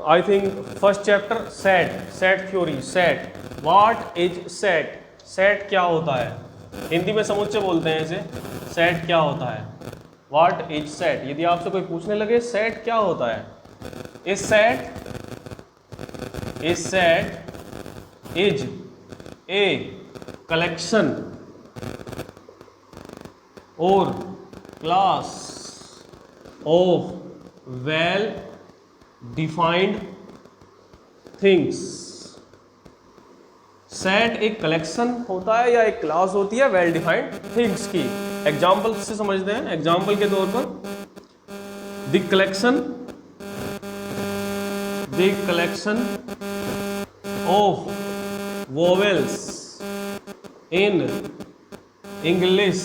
I think first chapter set theory. Set, what is set? Set क्या होता है? हिंदी में समुच्चय बोलते हैं इसे। सेट क्या होता है? What is set? यदि आपसे कोई पूछने लगे सेट क्या होता है, is set is a collection or class of well defined things. Set एक कलेक्शन होता है या एक क्लास होती है वेल डिफाइंड थिंग्स की। एग्जाम्पल से समझते हैं। एग्जाम्पल के तौर पर the collection of vowels in English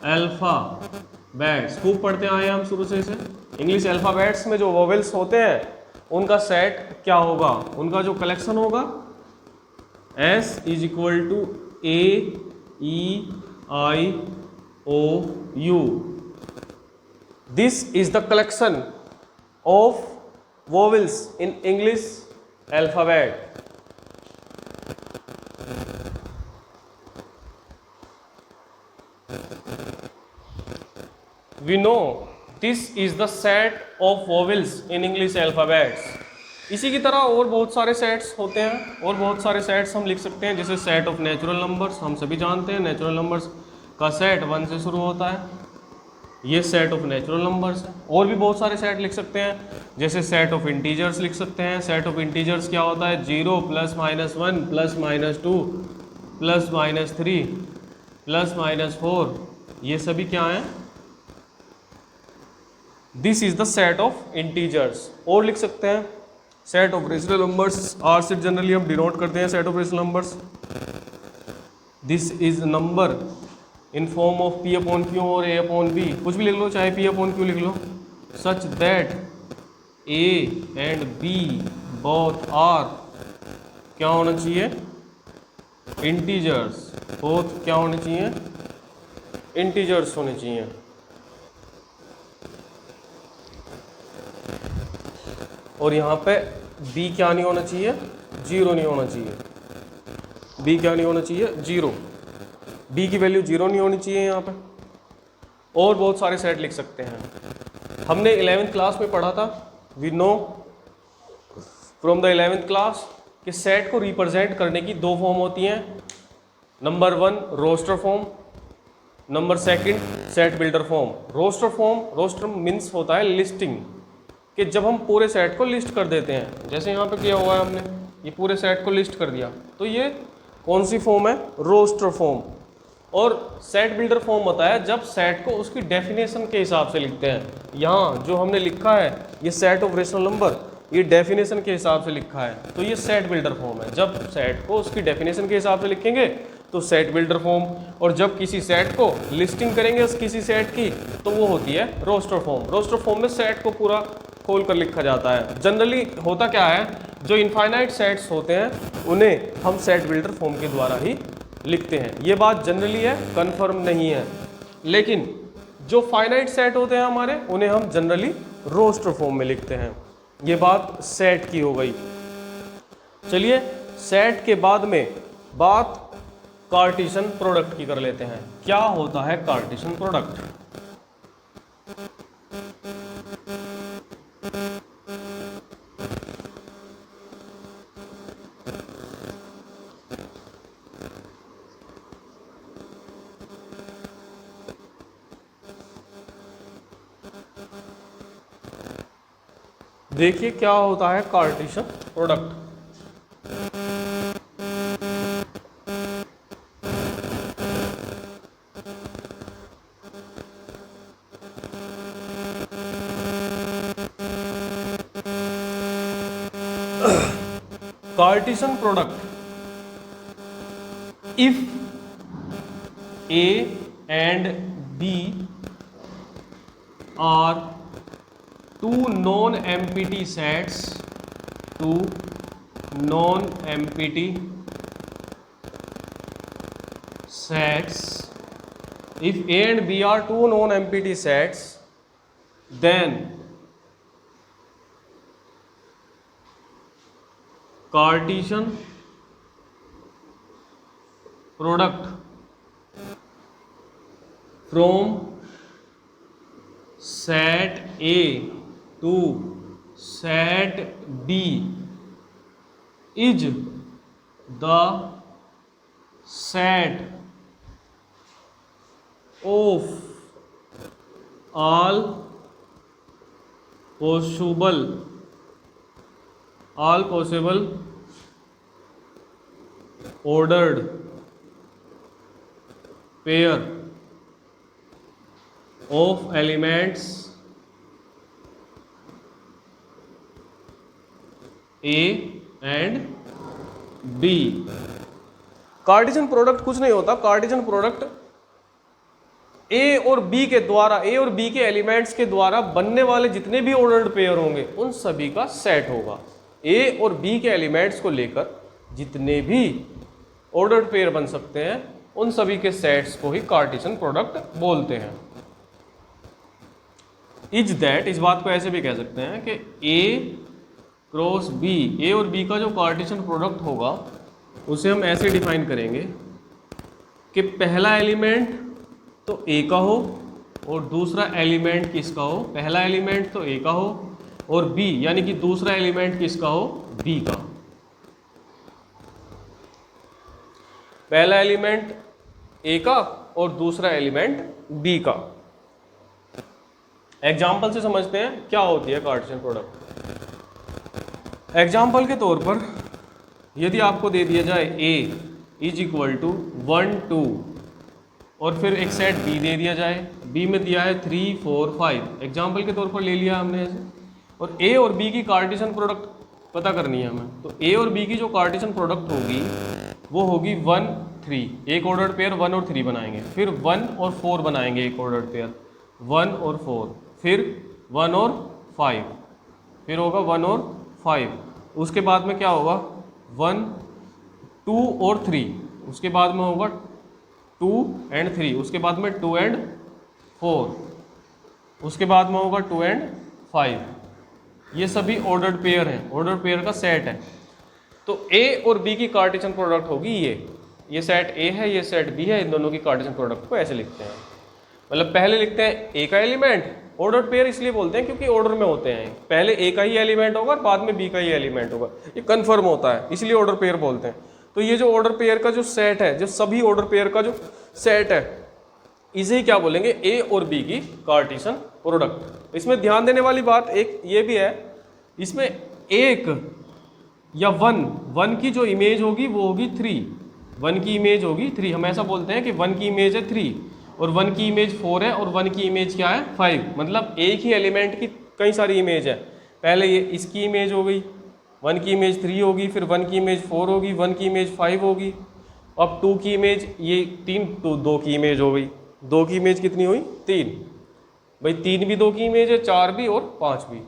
alphabets. खूब पढ़ते आए हम शुरू से इसे। इंग्लिश अल्फाबेट्स में जो वोवेल्स होते हैं उनका सेट क्या होगा? उनका जो कलेक्शन होगा S is equal to A-E-I-O-U। This is the collection of vowels in English alphabet. We know this is the set of vowels in English alphabets। इसी की तरह और बहुत सारे सेट्स होते हैं और बहुत सारे सेट्स हम लिख सकते हैं, जैसे सेट ऑफ नेचुरल नंबर्स। हम सभी जानते हैं नेचुरल नंबर्स का सेट 1 से शुरू होता है, ये सेट ऑफ नेचुरल नंबर्स है। और भी बहुत सारे सेट लिख सकते हैं, जैसे सेट ऑफ इंटीजर्स लिख सकते हैं। सेट ऑफ इंटीजर्स क्या होता है? 0 +- 1 +- 2 +- 3 +- 4, ये सभी क्या हैं? This is the set of integers. और लिख सकते हैं set of rational numbers. R से जनरली हम डिनोट करते हैं set of rational numbers. This is number in form of P/Q और A/B। कुछ भी लिख लो, चाहे P/Q लिख लो। Such that A and B both are क्या होना चाहिए? इंटीजर्स। बोथ क्या होने चाहिए? इंटीजर्स होने चाहिए। और यहाँ पे B क्या नहीं होना चाहिए? 0 नहीं होना चाहिए। B क्या नहीं होना चाहिए? 0। B की वैल्यू 0 नहीं होनी चाहिए यहाँ पे। और बहुत सारे सेट लिख सकते हैं। हमने 11th क्लास में पढ़ा था, we know from the 11th class कि सेट को रिप्रेजेंट करने की 2 फॉर्म होती हैं। Number 1 roster form, number 2 set builder form. Roster means होता है लिस्टिंग, कि जब हम पूरे सेट को लिस्ट कर देते हैं, जैसे यहाँ पे किया हुआ है हमने, ये पूरे सेट को लिस्ट कर दिया, तो ये कौन सी फॉर्म है? Roster form. और सेट बिल्डर फॉर्म होता है जब सेट को उसकी डेफिनेशन के हिसाब से लिखते हैं। यहाँ जो हमने लिखा है ये सेट ऑफ रेशनल नंबर, ये डेफिनेशन के हिसाब से लिखा है, तो ये सेट बिल्डर फॉर्म है। जब सेट को उसकी डेफिनेशन के हिसाब से लिखेंगे तो सेट बिल्डर फॉर्म, और जब किसी सेट को लिस्टिंग करेंगे उस किसी सेट की तो वो होती है रोस्टर फॉर्म। रोस्टर फॉर्म में सेट को पूरा खोल कर लिखा जाता है। जनरली होता क्या है, जो इनफाइनाइट सेट्स होते हैं उन्हें हम सेट बिल्डर फॉर्म के द्वारा ही लिखते हैं। ये बात जनरली है, कंफर्म नहीं है। लेकिन जो फाइनाइट सेट होते हैं हमारे, उन्हें हम जनरली रोस्टर फॉर्म में लिखते हैं। ये बात सेट की हो गई। चलिए सेट के बाद में बात कार्टेशियन प्रोडक्ट की कर लेते हैं। क्या होता है कार्टेशियन प्रोडक्ट? देखिए क्या होता है Cartesian product. Cartesian product, if A and B are two non-empty sets, if A and B are two non-empty sets, then Cartesian product from set A to set B is the set of all possible ordered pair of elements A and B। Cartesian product कुछ नहीं होता, Cartesian product ए और B के द्वारा, ए और B के elements के द्वारा बनने वाले जितने भी ऑर्डर्ड पेयर होंगे उन सभी का सेट होगा। ए और बी के एलिमेंट्स को लेकर जितने भी ऑर्डर्ड पेयर बन सकते हैं उन सभी के सेट्स को ही कार्टेशियन प्रोडक्ट बोलते हैं। इज दैट, इस बात को ऐसे भी कह सकते हैं कि ए क्रॉस बी, ए और बी का जो कार्टेशियन प्रोडक्ट होगा उसे हम ऐसे डिफाइन करेंगे कि पहला एलिमेंट तो ए का हो और दूसरा एलिमेंट किसका हो, पहला एलिमेंट तो ए का हो और बी यानी कि दूसरा एलिमेंट किसका हो, बी का। पहला एलिमेंट ए का और दूसरा एलिमेंट बी का। एग्जाम्पल से समझते हैं क्या होती है कार्टेशियन प्रोडक्ट। एग्जाम्पल के तौर पर यदि आपको दे दिया जाए ए इज इक्वल टू 1 2 और फिर एक सेट बी दे दिया जाए, बी में दिया है 3 4 5, एग्जाम्पल के तौर पर ले लिया हमने ऐसे, और ए और बी की कार्टेशियन प्रोडक्ट पता करनी है हमें। तो ए और बी की जो कार्टेशियन प्रोडक्ट होगी वो होगी 1 3, एक ऑर्डर्ड पेयर 1 और 3 बनाएंगे, फिर 1 और 4 बनाएंगे एक ऑर्डर्ड पेयर 1 और 4, फिर 1 और 5, फिर होगा 1 और 5, उसके बाद में क्या होगा 1 2 और 3, उसके बाद में होगा 2 and 3, उसके बाद में 2 and 4, उसके बाद में होगा 2 and 5। ये सभी ऑर्डर्ड पेयर हैं, ऑर्डर्ड पेयर का सेट है। तो ए और बी की कार्टेशियन प्रोडक्ट होगी ये सेट ए है, ये सेट बी है, इन दोनों की कार्टेशियन प्रोडक्ट को ऐसे लिखते हैं। मतलब पहले लिखते हैं ए का एलिमेंट, ऑर्डर्ड पेयर इसलिए बोलते हैं क्योंकि ऑर्डर में होते हैं, पहले ए का ही एलिमेंट होगा और बाद में बी का ही एलिमेंट होगा, ये कन्फर्म होता है इसलिए ऑर्डर पेयर बोलते हैं। तो ये जो ऑर्डर पेयर का जो सेट है, जो सभी ऑर्डर पेयर का जो सेट है, इसे ही क्या बोलेंगे, ए और बी की कार्टेशियन प्रोडक्ट। इसमें ध्यान देने वाली बात एक ये भी है, इसमें एक या 1 की जो इमेज होगी वो होगी 3, 1 की इमेज होगी 3। हम ऐसा बोलते हैं कि 1 की इमेज है 3 और 1 की इमेज 4 है और 1 की इमेज क्या है 5, मतलब एक ही एलिमेंट की कई सारी इमेज है। पहले ये इसकी इमेज हो गई, 1 की इमेज 3 होगी, फिर 1 की इमेज 4 होगी, 1 की इमेज 5 होगी, अब 2 की इमेज ये 3 तो 2 की इमेज हो गई, 2 की इमेज कितनी हुई 3, भाई 3 भी 2 की इमेज है, 4 भी और 5 भी।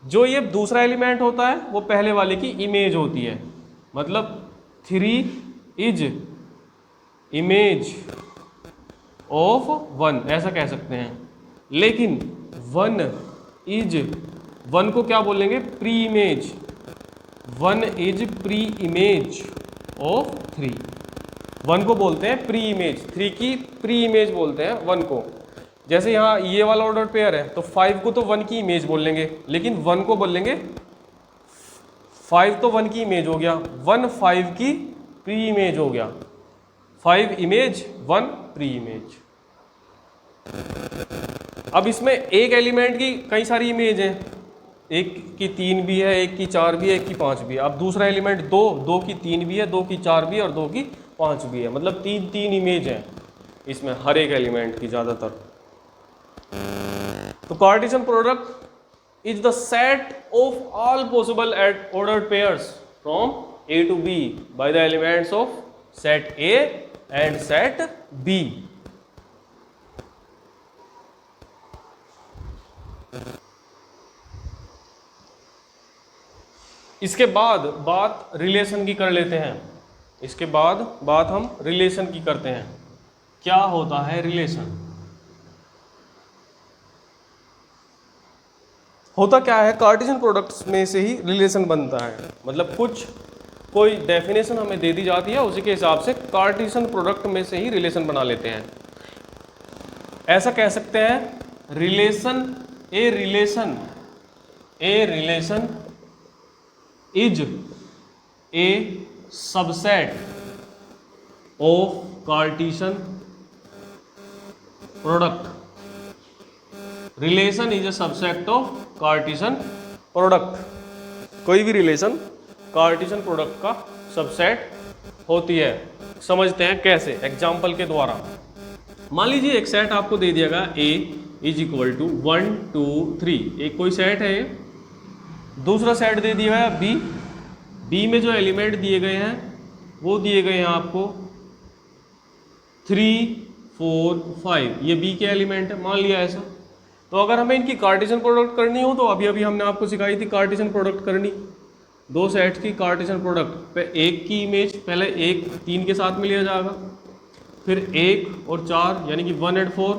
जो ये दूसरा एलिमेंट होता है वो पहले वाले की इमेज होती है, मतलब 3 इज इमेज ऑफ 1 ऐसा कह सकते हैं। लेकिन 1 को क्या बोलेंगे, pre image, 1 is pre image of 3, 1 को बोलते हैं प्री इमेज, 3 की प्री इमेज बोलते हैं 1 को। जैसे यहाँ ये वाला ऑर्डर पेयर है तो 5 को तो 1 की इमेज बोल लेंगे, लेकिन 1 को बोल लेंगे 5 तो 1 की इमेज हो गया, 1 5 की प्री इमेज हो गया, 5 इमेज 1 प्री इमेज। अब इसमें एक एलिमेंट की कई सारी इमेज है, एक की 3 भी है, एक की 4 भी है, एक की 5 भी है। अब दूसरा एलिमेंट 2 की 3 भी है, 2 की 4 भी है और 2 की 5 भी है, मतलब 3 इमेज है इसमें हर एक एलिमेंट की ज़्यादातर। तो Cartesian product is the set of all possible ordered pairs from A to B by the elements of set A and set B. इसके बाद बात रिलेशन की कर लेते हैं, इसके बाद बात हम रिलेशन की करते हैं। क्या होता है रिलेशन? होता क्या है, कार्टेशियन प्रोडक्ट्स में से ही रिलेशन बनता है, मतलब कुछ कोई डेफिनेशन हमें दे दी जाती है, उसी के हिसाब से कार्टेशियन प्रोडक्ट में से ही रिलेशन बना लेते हैं। ऐसा कह सकते हैं a relation is a subset of Cartesian product. Relation is a subset of Cartesian product. कोई भी रिलेशन कार्टेशियन प्रोडक्ट का सबसेट होती है। समझते हैं कैसे, एग्जाम्पल के द्वारा। मान लीजिए एक सेट आपको दे दिया गया A इज इक्वल टू 1 2 3, एक कोई सेट है। दूसरा सेट दे दिया है B में जो एलिमेंट दिए गए हैं वो दिए गए हैं आपको 3 4 5, ये B के एलिमेंट है, मान लिया ऐसा। तो अगर हमें इनकी कार्टेशियन प्रोडक्ट करनी हो तो अभी अभी हमने आपको सिखाई थी कार्टेशियन प्रोडक्ट करनी, दो सेट्स की कार्टेशियन प्रोडक्ट पे एक की इमेज पहले एक 3 के साथ में लिया जाएगा, फिर 1 और 4 यानी कि 1 and 4,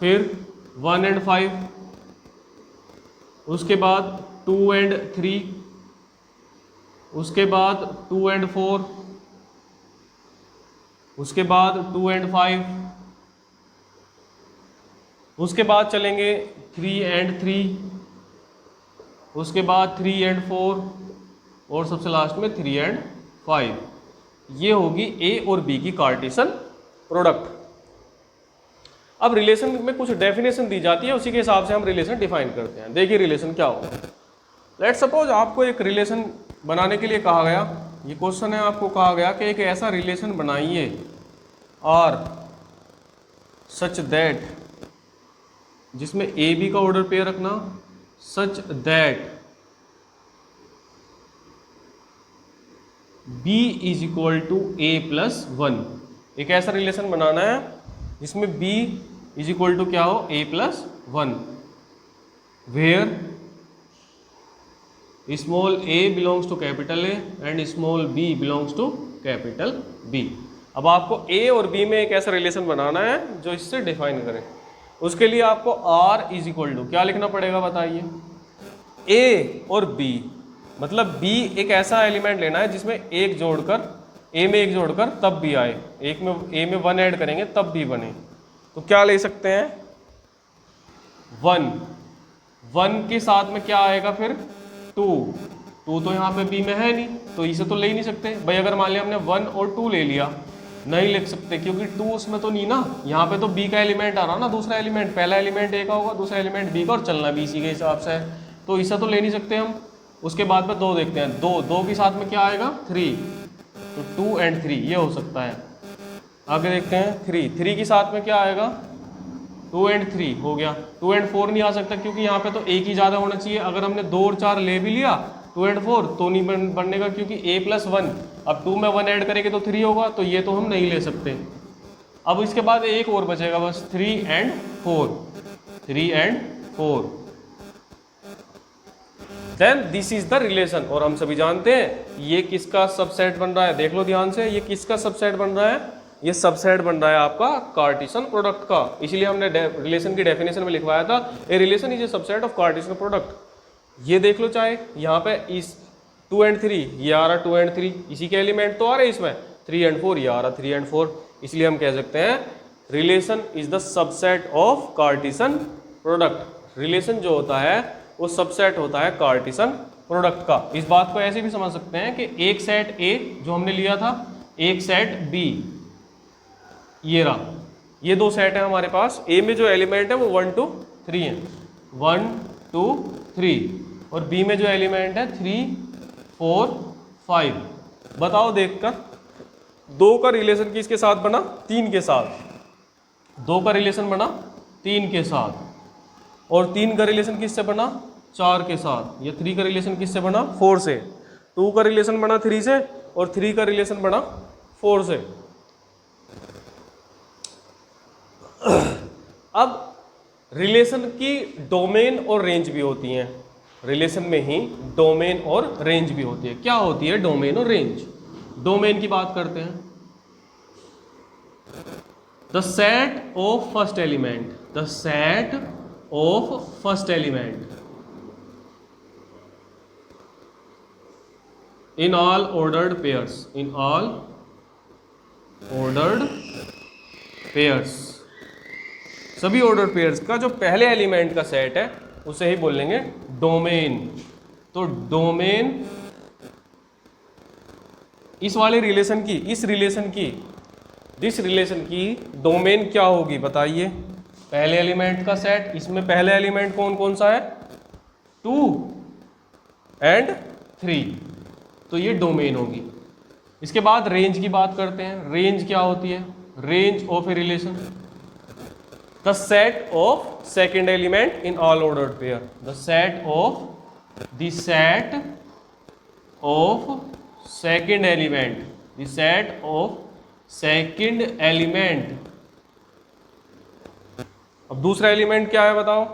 फिर 1 and 5, उसके बाद 2 and 3, उसके बाद 2 and 4, उसके बाद 2 and 5, उसके बाद चलेंगे 3 and 3, उसके बाद 3 and 4 और सबसे लास्ट में 3 and 5। ये होगी ए और बी की कार्टेशियन प्रोडक्ट। अब रिलेशन में कुछ डेफिनेशन दी जाती है, उसी के हिसाब से हम रिलेशन डिफाइन करते हैं। देखिए रिलेशन क्या होगा। लेट सपोज आपको एक रिलेशन बनाने के लिए कहा गया, ये क्वेश्चन है, आपको कहा गया कि एक ऐसा रिलेशन बनाइए और सच दैट, जिसमें ए बी का ऑर्डर पेयर रखना, such that B is equal to A+1। एक ऐसा रिलेशन बनाना है जिसमें B इज इक्वल टू क्या हो, A+1, where small a belongs to capital A and small b belongs to capital B। अब आपको A और B में एक ऐसा रिलेशन बनाना है जो इससे डिफाइन करें। उसके लिए आपको R इज इक्वल टू क्या लिखना पड़ेगा बताइए, A और B, मतलब B एक ऐसा एलिमेंट लेना है जिसमें एक जोड़कर A में एक जोड़कर तब भी आए, एक में A में 1 ऐड करेंगे तब भी बने। तो क्या ले सकते हैं, 1 के साथ में क्या आएगा फिर 2 तो यहाँ पे B में है नहीं तो इसे तो ले ही नहीं सकते भाई। अगर मान लिया हमने 1 और 2 ले लिया, नहीं लिख सकते क्योंकि 2 उसमें तो नहीं ना, यहाँ पे तो B का एलिमेंट आ रहा ना, दूसरा एलिमेंट, पहला एलिमेंट A का होगा, दूसरा एलिमेंट B का, और चलना भी इसी के हिसाब से है, तो इसे तो ले नहीं सकते हम। उसके बाद में 2 देखते हैं, 2 के साथ में क्या आएगा 3, तो 2 and 3 ये हो सकता है। आगे देखते हैं 3 के साथ में क्या आएगा 2 and 3 हो गया। 2 and 4 नहीं आ सकता क्योंकि यहाँ पे तो एक ही ज़्यादा होना चाहिए। अगर हमने 2 और 4 ले भी लिया 2 and 4 तो नहीं बनने का क्योंकि A+1, अब 2 में 1 ऐड करेंगे तो 3 होगा, तो ये तो हम नहीं ले सकते। अब इसके बाद एक और बचेगा बस 3 and 4, then this is the relation. और हम सभी जानते हैं ये किसका सबसेट बन रहा है, देख लो ध्यान से, ये किसका सबसेट बन रहा है, ये सबसेट बन रहा है आपका कार्टेशियन प्रोडक्ट का। इसीलिए हमने रिलेशन की डेफिनेशन में लिखवाया था a relation is a subset of Cartesian product. ये देख लो, चाहे यहाँ पे इस 2 and 3 ये आ रहा 2 and 3, इसी के एलिमेंट तो आ रहे इसमें 3 and 4 ये आ रहा 3 and 4, इसलिए हम कह सकते हैं relation is the subset of Cartesian product. Relation जो होता है वो सबसेट होता है कार्टेशियन प्रोडक्ट का। इस बात को ऐसे भी समझ सकते हैं कि एक सेट A जो हमने लिया था, एक सेट B, ये रहा, ये 2 सेट है हमारे पास। A में जो एलिमेंट है वो 1 2 3 है, 1 2 3, और B में जो एलिमेंट है 3 4 5। बताओ देखकर, 2 का रिलेशन किसके साथ बना, 3 के साथ, 2 का रिलेशन बना 3 के साथ, और 3 का रिलेशन किससे बना 4 के साथ, या 3 का रिलेशन किससे बना 4 से, 2 का रिलेशन बना 3 से, और 3 का रिलेशन बना 4 से। अब रिलेशन की डोमेन और रेंज भी होती हैं, रिलेशन में ही डोमेन और रेंज भी होती है। क्या होती है डोमेन और रेंज? डोमेन की बात करते हैं, the set of first element, the set of first element in all ordered pairs, in all ordered pairs, सभी ऑर्डर्ड पेयर्स का जो पहले एलिमेंट का सेट है उसे ही बोलेंगे डोमेन। तो डोमेन इस वाले रिलेशन की, इस रिलेशन की, दिस रिलेशन की डोमेन क्या होगी बताइए? पहले एलिमेंट का सेट, इसमें पहले एलिमेंट कौन कौन सा है? 2 एंड 3, तो ये डोमेन होगी। इसके बाद रेंज की बात करते हैं। रेंज क्या होती है? Range of a relation, the set of second element in all ordered pair, the set of the set of second element, the set of second element. अब दूसरा एलिमेंट क्या है बताओ?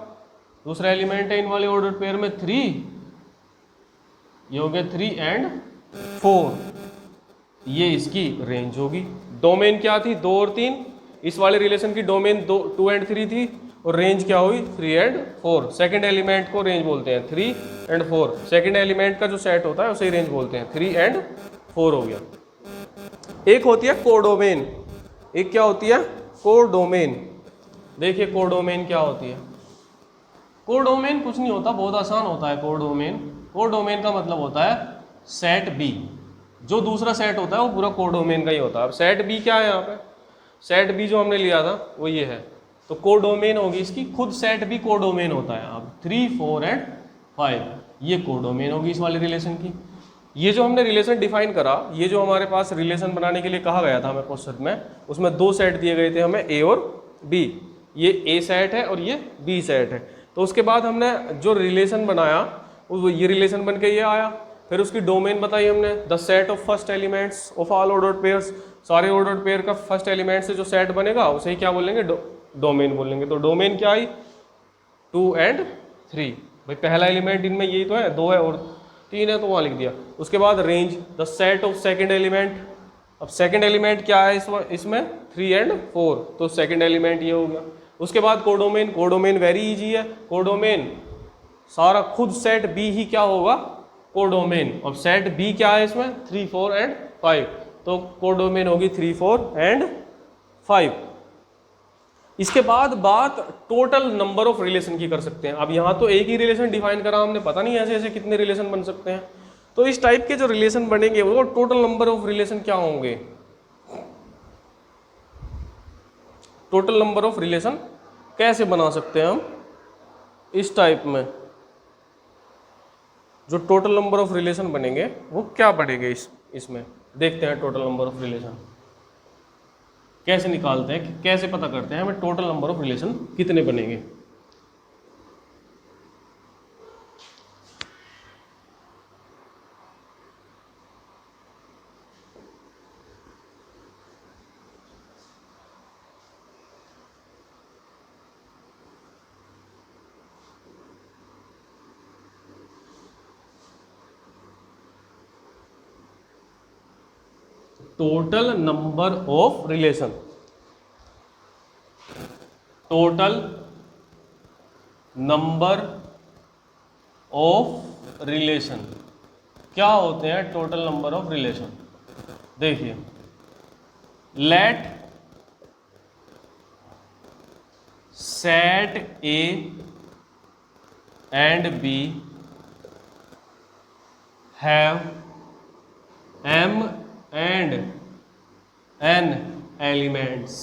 दूसरा एलिमेंट है इन वाले ऑर्डर्ड पेयर में 3, ये हो गया 3 एंड 4, ये इसकी रेंज होगी। डोमेन क्या थी? 2 और 3, इस वाले रिलेशन की डोमेन 2 एंड 3 थी, और रेंज क्या हुई? 3 एंड 4। सेकंड एलिमेंट को रेंज बोलते हैं 3 एंड 4, सेकंड एलिमेंट का जो सेट होता है उसे रेंज बोलते हैं। 3 एंड 4 हो गया। एक होती है कोडोमेन, एक क्या होती है? कोडोमेन। देखिए कोडोमेन क्या होती है? कोडोमेन कुछ नहीं होता, बहुत आसान होता है कोडोमेन। कोडोमेन का मतलब होता है सेट बी, जो दूसरा सेट होता है वो पूरा कोडोमेन का ही होता है। अब सेट बी क्या है यहाँ पे? सेट बी जो हमने लिया था वो ये है, तो कोडोमेन होगी इसकी, खुद सेट बी कोडोमेन होता है। अब 3, 4 एंड 5 ये कोडोमेन होगी इस वाले रिलेशन की। ये जो हमने रिलेशन डिफाइन करा, ये जो हमारे पास रिलेशन बनाने के लिए कहा गया था हमें क्वेश्चन में, उसमें 2 सेट दिए गए थे हमें, ए और बी। ये ए सेट है और ये बी सेट है। तो उसके बाद हमने जो रिलेशन बनाया वो ये रिलेशन बन के ये आया। फिर उसकी डोमेन बताई हमने, the set of first elements of all ordered pairs, सारे ऑर्डर्ड पेयर का फर्स्ट एलिमेंट से जो सेट बनेगा उसे ही क्या बोलेंगे? डोमेन बोलेंगे। तो डोमेन क्या आई? 2 एंड 3। भाई पहला एलिमेंट इनमें यही तो है, 2 है और 3 है तो वहाँ लिख दिया। उसके बाद range, the set of second element. अब सेकेंड एलिमेंट क्या है इसमें? 3 एंड 4, तो सेकेंड एलिमेंट ये हो गया। उसके बाद कोडोमेन, कोडोमेन वेरी इजी है। कोडोमेन सारा खुद सेट बी ही क्या होगा? कोडोमेन। अब सेट बी क्या है इसमें? 3, 4 एंड 5, तो कोडोमेन होगी 3, 4 एंड 5। इसके बाद बात टोटल नंबर ऑफ रिलेशन की कर सकते हैं। अब यहाँ तो एक ही रिलेशन डिफाइन करा हमने, पता नहीं ऐसे ऐसे कितने रिलेशन बन सकते हैं। तो इस टाइप के जो रिलेशन बनेंगे वो टोटल नंबर ऑफ रिलेशन क्या होंगे? टोटल नंबर ऑफ रिलेशन कैसे बना सकते हैं हम इस टाइप में? जो टोटल नंबर ऑफ रिलेशन बनेंगे वो क्या बनेंगे इसमें देखते हैं। टोटल नंबर ऑफ रिलेशन कैसे निकालते हैं, कैसे पता करते हैं हमें टोटल नंबर ऑफ रिलेशन कितने बनेंगे? Total number of relation, total number of relation क्या होते हैं? टोटल नंबर ऑफ रिलेशन देखिए, let set A and B have m and n elements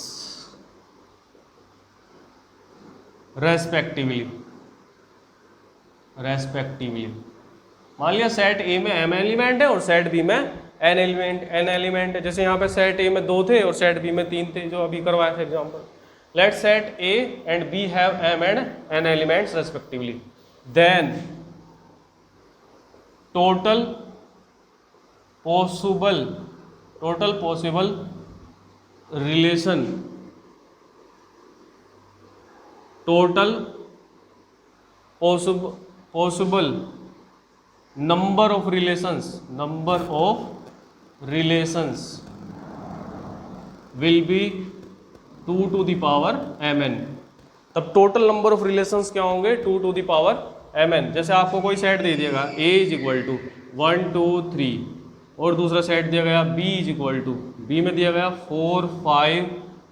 respectively। मान लिया सेट ए में m एलिमेंट है और सेट बी में n एलिमेंट है। जैसे यहाँ पे सेट ए में 2 थे और सेट बी में 3 थे, जो अभी करवाया था example. Let set A and B have m and n elements respectively, then total possible relation, total possible number of relations will be 2 to the power mn। तब टोटल नंबर ऑफ रिलेशंस क्या होंगे? 2 to the power mn। जैसे आपको कोई set दे दिएगा a is equal to 1 2 3, और दूसरा सेट दिया गया b is equal to, B में दिया गया 4 5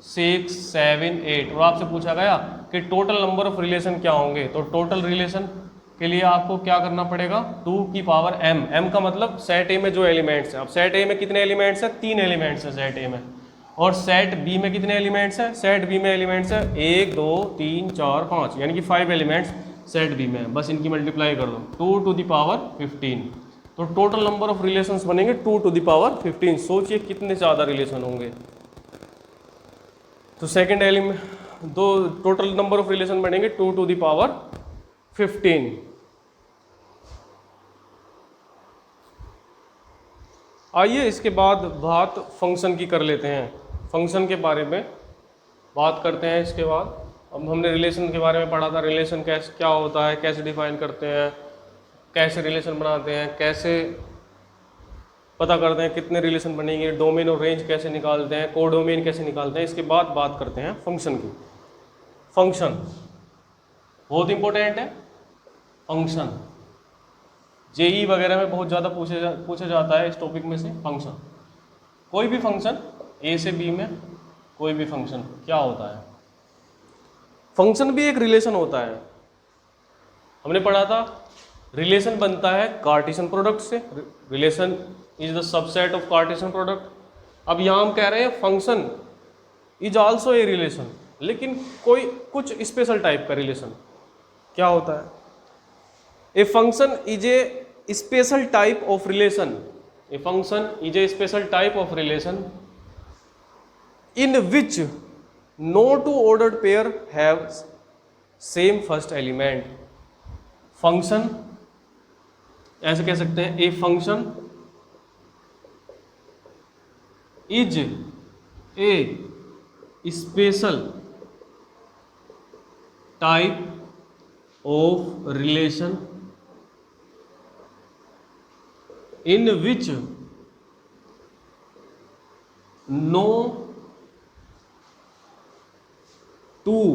6 7 8 और आपसे पूछा गया कि टोटल नंबर ऑफ रिलेशन क्या होंगे। तो टोटल रिलेशन के लिए आपको क्या करना पड़ेगा, 2 की पावर m, m का मतलब सेट ए में जो एलिमेंट्स हैं। अब सेट ए में कितने एलिमेंट्स हैं, 3 एलिमेंट्स हैं सेट ए में, और सेट बी में कितने एलिमेंट्स हैं, सेट बी में एलिमेंट्स हैं 1 2 3 4 5, यानी कि 5 एलिमेंट्स सेट बी में है। बस इनकी मल्टीप्लाई कर दो, 2 टू द पावर 15, तो टोटल नंबर ऑफ रिलेशंस बनेंगे 2 टू द पावर 15। सोचिए कितने ज़्यादा रिलेशन होंगे। तो सेकेंड एलिमेंट दो टोटल नंबर ऑफ रिलेशन बनेंगे 2 टू द पावर 15। आइए इसके बाद बात फंक्शन की कर लेते हैं, फंक्शन के बारे में बात करते हैं। इसके बाद अब हमने रिलेशन के बारे में पढ़ा था, रिलेशन कैसे क्या होता है, कैसे डिफाइन करते हैं, कैसे रिलेशन बनाते हैं, कैसे पता करते हैं कितने रिलेशन बनेंगे, डोमेन और रेंज कैसे निकालते हैं, कोडोमेन कैसे निकालते हैं। इसके बाद बात करते हैं फंक्शन की। फंक्शन बहुत इंपॉर्टेंट है। फंक्शन जेई वगैरह में बहुत ज़्यादा पूछा जाता है इस टॉपिक में से। फंक्शन, कोई भी फंक्शन ए से बी में कोई भी फंक्शन क्या होता है, फंक्शन भी एक रिलेशन होता है। हमने पढ़ा था रिलेशन बनता है कार्टेशियन प्रोडक्ट से, relation is the subset of Cartesian product. अब यहाँ हम कह रहे हैं function is also a relation, लेकिन कोई कुछ स्पेशल टाइप का रिलेशन क्या होता है। A function is A special type of relation, a function is A special type of relation in which no two ordered pair have same first element। Function ऐसे कह सकते हैं, a function is A special type of relation in which no two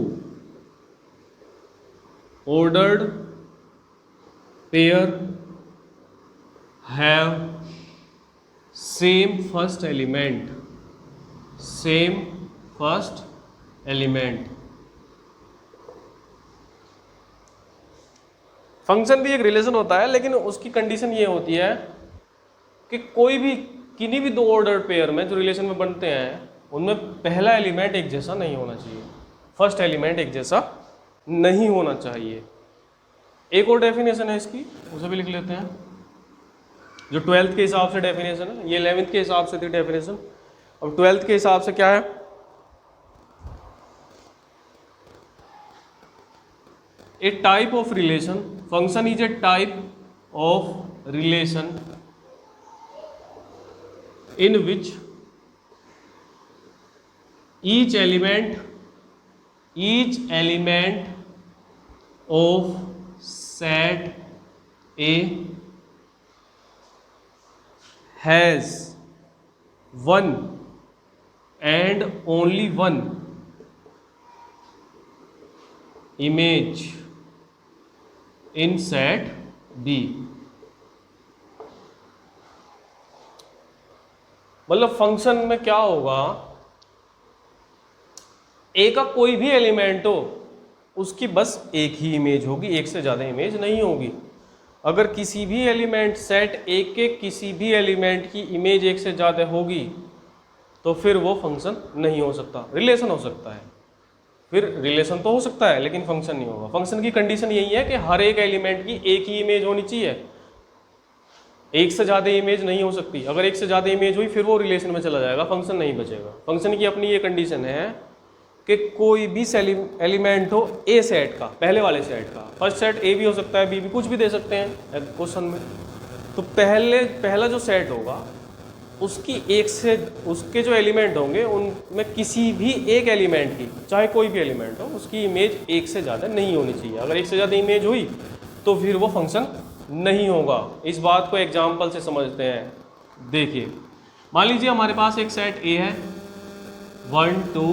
ordered pair have same first element, same first element। Function भी एक relation होता है, लेकिन उसकी कंडीशन ये होती है कि कोई भी किन्हीं भी दो ऑर्डर्ड पेयर में जो रिलेशन में बनते हैं उनमें पहला एलिमेंट एक जैसा नहीं होना चाहिए, फर्स्ट एलिमेंट एक जैसा नहीं होना चाहिए। एक और डेफिनेशन है इसकी, उसे भी लिख लेते हैं, जो 12th के हिसाब से डेफिनेशन है। ये 11th के हिसाब से थी डेफिनेशन, अब 12th के हिसाब से क्या है, a type of relation, function is a type of relation in which each element of set A has one and only one image in set B। मतलब फंक्शन में क्या होगा, ए का कोई भी एलिमेंट हो उसकी बस एक ही इमेज होगी, एक से ज़्यादा इमेज नहीं होगी। अगर किसी भी एलिमेंट सेट ए के किसी भी एलिमेंट की इमेज एक से ज़्यादा होगी तो फिर वो फंक्शन नहीं हो सकता, रिलेशन हो सकता है। फिर रिलेशन तो हो सकता है लेकिन फंक्शन नहीं होगा। फंक्शन की कंडीशन यही है कि हर एक एलिमेंट की एक ही इमेज होनी चाहिए, एक से ज़्यादा इमेज नहीं हो सकती। अगर एक से ज़्यादा इमेज हुई फिर वो रिलेशन में चला जाएगा, फंक्शन नहीं बचेगा। फंक्शन की अपनी ये कंडीशन है कि कोई भी एलिमेंट हो ए सेट का, पहले वाले सेट का, फर्स्ट सेट ए भी हो सकता है, बी भी, कुछ भी दे सकते हैं क्वेश्चन में। तो पहला जो सेट होगा उसकी एक से उसके जो एलिमेंट होंगे उनमें किसी भी एक एलिमेंट की, चाहे कोई भी एलिमेंट हो, उसकी इमेज एक से ज़्यादा नहीं होनी चाहिए। अगर एक से ज़्यादा इमेज हुई तो फिर वो फंक्शन नहीं होगा। इस बात को एग्जाम्पल से समझते हैं। देखिए, मान लीजिए हमारे पास एक सेट ए है 1 2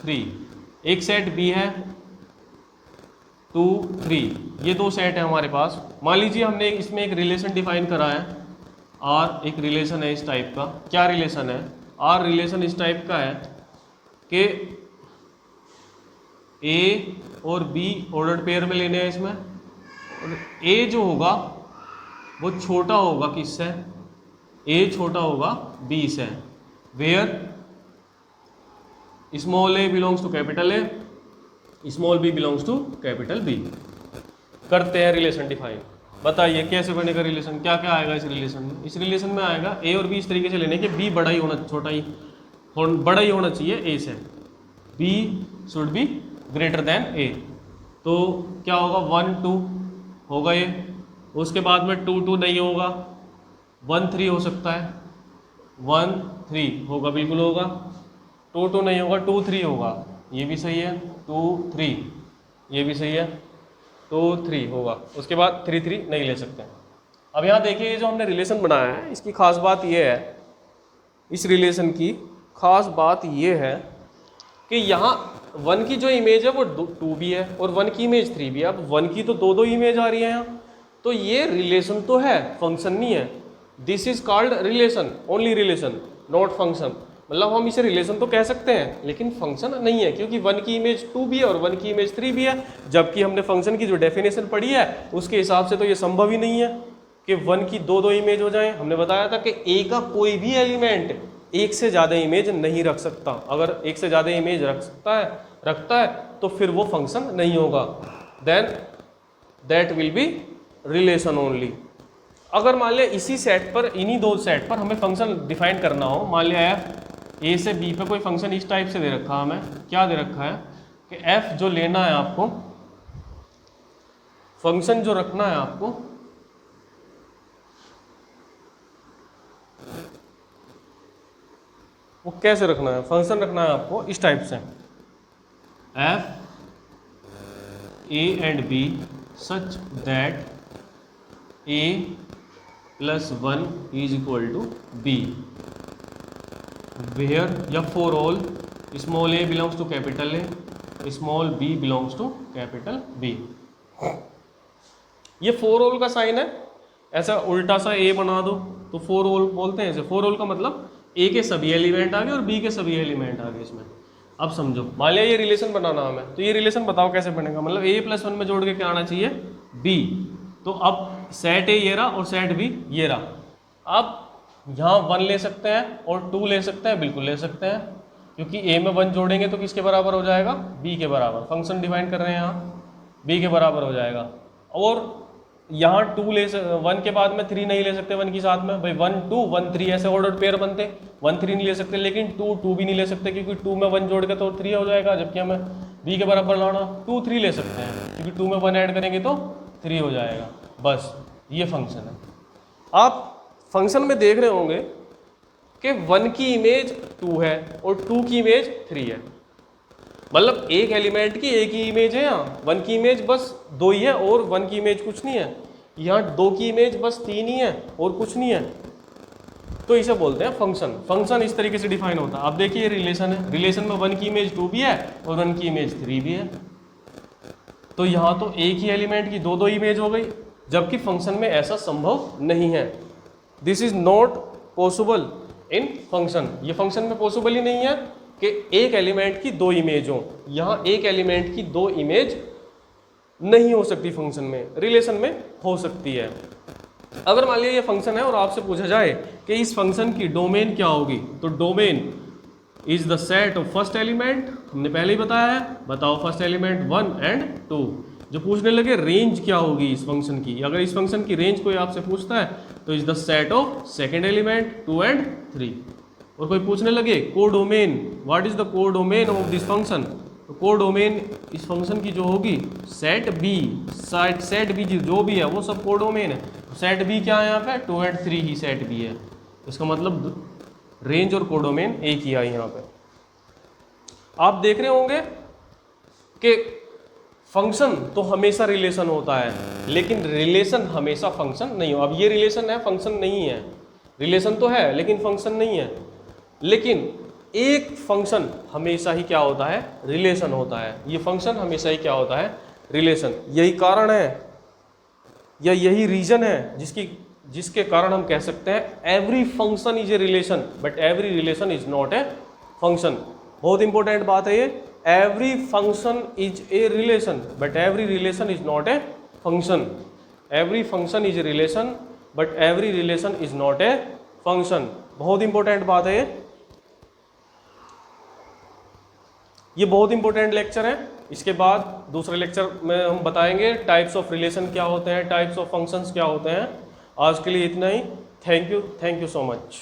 3, एक सेट बी है 2 3, ये दो सेट है हमारे पास। मान लीजिए हमने इसमें एक रिलेशन डिफाइन करा है आर एक रिलेशन है इस टाइप का। क्या रिलेशन है? आर रिलेशन इस टाइप का है कि ए और बी ऑर्डर्ड पेयर में लेने हैं इसमें, और ए जो होगा वो छोटा होगा किससे? ए छोटा होगा बी से, where small A belongs to capital A, small B belongs to capital B. करते हैं रिलेशन डिफाइन। बताइए कैसे बनेगा रिलेशन, क्या क्या आएगा इस रिलेशन में? इस रिलेशन में आएगा ए और बी इस तरीके से लेने के बी बड़ा ही होना, बड़ा ही होना चाहिए ए से, B should be greater than A. तो क्या होगा? 1 2 होगा ये, उसके बाद में 2 2 नहीं होगा, 1 3 हो सकता है, 1 3 होगा, बिल्कुल होगा, 2 2 नहीं होगा, 2 3 होगा, ये भी सही है, 2 3 ये भी सही है, 2 3 होगा, उसके बाद 3 3 नहीं ले सकते। अब यहाँ देखिए ये जो हमने रिलेशन बनाया है इसकी खास बात ये है, इस रिलेशन की खास बात ये है कि यहाँ 1 की जो इमेज है वो 2 भी है और 1 की इमेज 3 भी है। अब 1 की तो दो इमेज आ रही है यहाँ, तो ये रिलेशन तो है, फंक्शन नहीं है। This is called relation, only relation not function. मतलब हम इसे रिलेशन तो कह सकते हैं लेकिन फंक्शन नहीं है, क्योंकि 1 की इमेज 2 भी है और 1 की इमेज 3 भी है। जबकि हमने फंक्शन की जो डेफिनेशन पढ़ी है उसके हिसाब से तो ये संभव ही नहीं है कि 1 की दो इमेज हो जाए। हमने बताया था कि ए का कोई भी एलिमेंट एक से ज़्यादा इमेज नहीं रख सकता। अगर एक से ज़्यादा इमेज रखता है तो फिर वो फंक्शन नहीं होगा, then that will be relation only. अगर मान लिया इसी सेट पर, इन्हीं दो सेट पर हमें फंक्शन डिफाइन करना हो, मान लिया एफ ए से बी पे कोई फंक्शन इस टाइप से दे रखा है हमें, क्या दे रखा है कि एफ जो लेना है आपको, फंक्शन जो रखना है आपको, वो कैसे रखना है? फंक्शन रखना है आपको इस टाइप से, F A and B such that A plus 1 is equal to B, where या for all small A belongs to capital A, small B belongs to capital B. ये फॉर ऑल का साइन है, ऐसा उल्टा सा ए बना दो तो फॉर ऑल बोलते हैं इसे। फॉर ऑल का मतलब ए के सभी एलिमेंट आ गए और बी के सभी एलिमेंट आ गए इसमें। अब समझो, मान लिया ये रिलेशन बनाना हमें, तो ये रिलेशन बताओ कैसे बनेगा। मतलब ए प्लस 1 में जोड़ के क्या आना चाहिए? बी। तो अब सेट ए ये रहा और सेट बी ये रहा। अब यहाँ 1 ले सकते हैं और 2 ले सकते हैं, बिल्कुल ले सकते हैं, क्योंकि ए में 1 जोड़ेंगे तो किसके बराबर हो जाएगा? बी के बराबर। फंक्शन डिफाइन कर रहे हैं यहाँ, बी के बराबर हो जाएगा। और यहाँ 1 के बाद में 3 नहीं ले सकते 1 के साथ में, भाई 1 2 1 3 ऐसे ऑर्डर पेयर बनते, 1 3 नहीं ले सकते, लेकिन 2 2 भी नहीं ले सकते क्योंकि 2 में 1 जोड़ के तो 3 हो जाएगा, जबकि हमें बी के बराबर लाना। 2 3 ले सकते हैं क्योंकि 2 में 1 ऐड करेंगे तो 3 हो जाएगा। बस ये फंक्शन है। आप फंक्शन में देख रहे होंगे कि 1 की इमेज 2 है और 2 की इमेज 3 है, मतलब एक एलिमेंट की एक ही इमेज है। यहाँ 1 की इमेज बस 2 ही है और 1 की इमेज कुछ नहीं है। यहाँ 2 की इमेज बस 3 ही है और कुछ नहीं है, तो इसे बोलते हैं फंक्शन। फंक्शन इस तरीके से डिफाइन होता है। अब देखिए रिलेशन है, रिलेशन में 1 की इमेज 2 भी है और 1 की इमेज 3 भी है, तो यहाँ तो एक ही एलिमेंट की 2 इमेज हो गई, जबकि फंक्शन में ऐसा संभव नहीं है। This is not possible in function. ये फंक्शन में पॉसिबल ही नहीं है कि एक एलिमेंट की 2 इमेज हो। यहाँ एक एलिमेंट की 2 इमेज नहीं हो सकती फंक्शन में, रिलेशन में हो सकती है। अगर मान लिया ये फंक्शन है और आपसे पूछा जाए कि इस फंक्शन की डोमेन क्या होगी, तो domain is the set of first element, हमने पहले ही बताया है, बताओ फर्स्ट एलिमेंट 1 एंड 2। जो पूछने लगे रेंज क्या होगी इस फंक्शन की, अगर इस फंक्शन की रेंज कोई आपसे पूछता है तो is the set of second element 2 and 3। और कोई पूछने लगे codomain, what is the codomain of this function, तो कोडोमेन इस फंक्शन की जो होगी सेट बी, सेट बी जो भी है वो सब कोडोमेन है। सेट बी क्या है यहाँ पे? 2 एंड 3 ही सेट बी है। इसका मतलब रेंज और कोडोमेन एक ही है यहाँ पे। आप देख रहे होंगे कि फंक्शन तो हमेशा रिलेशन होता है, लेकिन रिलेशन हमेशा फंक्शन नहीं हो। अब ये रिलेशन है, फंक्शन नहीं है। रिलेशन तो है लेकिन फंक्शन नहीं है। लेकिन एक फंक्शन हमेशा ही क्या होता है? रिलेशन होता है। ये फंक्शन हमेशा ही क्या होता है? रिलेशन। यही कारण है या यही रीजन है जिसकी जिसके कारण हम कह सकते हैं every function is a relation but every relation is not a function. बहुत इंपॉर्टेंट बात है ये, every function is a relation but every relation is not a function. Every function is a relation but every relation is not a function. बहुत important बात है ये बहुत important lecture है। इसके बाद दूसरे लेक्चर में हम बताएंगे टाइप्स ऑफ रिलेशन क्या होते हैं, टाइप्स ऑफ फंक्शंस क्या होते हैं। आज के लिए इतना ही। Thank you so much.